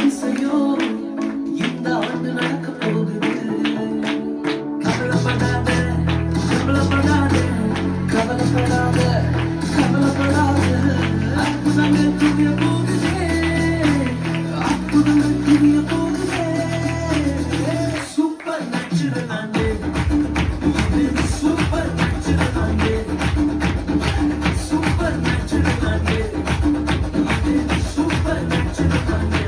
அதிசயம் இந்த ஆண்டு நடக்க போகுது. கவலைப்படாத கவலைப்படாத கவலைப்படாத கவலைப்படாத அற்புதங்கள் புரிய போகுதே, அற்புதங்கள் புரிய போகுதே. சூப்பர் நேச்சுரல் ஆண்டு, இது சூப்பர் நேச்சுரல் ஆண்டு, சூப்பர் நேச்சுரல் ஆண்டு, இது சூப்பர் நேச்சுரல் ஆண்டு.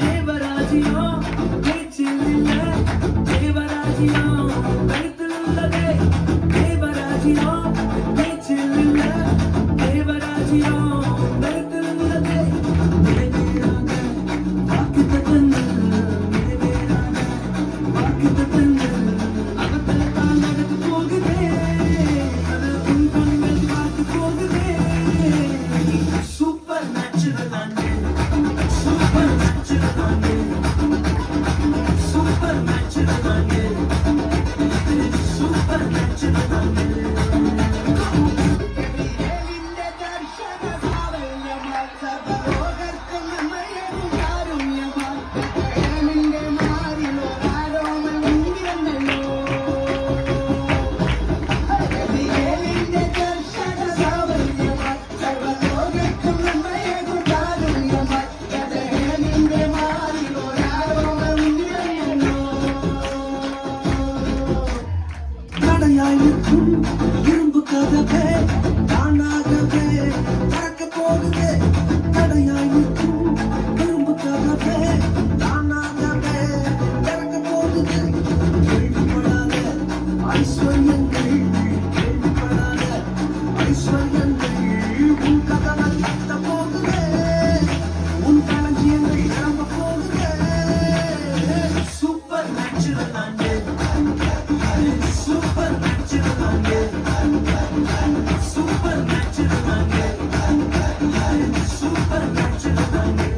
தேவராஜ்யம் பேச்சில் இல்ல, தேவராஜ்யம் கருத்தில் உள்ளதே. தேவராஜ்யம் பேச்சில் இல்ல, தேவராஜ்யம் கருத்தில் உள்ளதே. நிறைவேறாத வாக்குத்தத்தங்கள், நிறைவேறாத வாக்குத்தத்தங்கள் அகத்தில் தான் நடக்க போகுதே. அது உன் கண்கள் பார்க்க போகுதே. சூப்பர் நேச்சுரல் ஆண்டு, சூப்பர் நேச்சுரல் ஆண்டு, சூப்பர் நேச்சுரல் ஆண்டு, இது சூப்பர் நேச்சுரல் ஆண்டு. தடையாய் நிற்கும் இரும்பு கதவே தானாகவே திறக்க போகுதே. தடையாய் நிற்கும் இரும்பு கதவே தானாகவே திறக்க போகுது. கேள்விப்படாத ஐஸ்வர்யங்கள், கேள்விப்படாத ஐஸ்வர்யங்கள் உன் கதவை தட்ட போகுதே. உன் களஞ்சியங்கள் நிரம்ப போகுதே. சூப்பர் நேச்சுரல் ஆண்டு, சூப்பர் நேச்சுரல் ஆண்டு, சூப்பர் நேச்சுரல் ஆண்டு, சூப்பர் நேச்சுரல் ஆண்டு.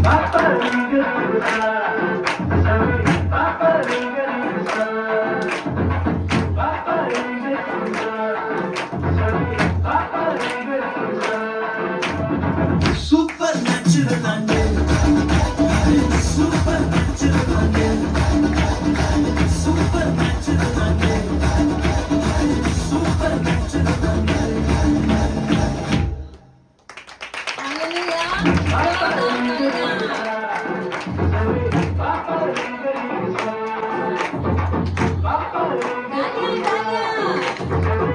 Papa Liga, Papa Liga, Papa Liga, Papa Liga. Super natural ஆண்டு, super natural ஆண்டு, super natural ஆண்டு, super natural ஆண்டு. Dania.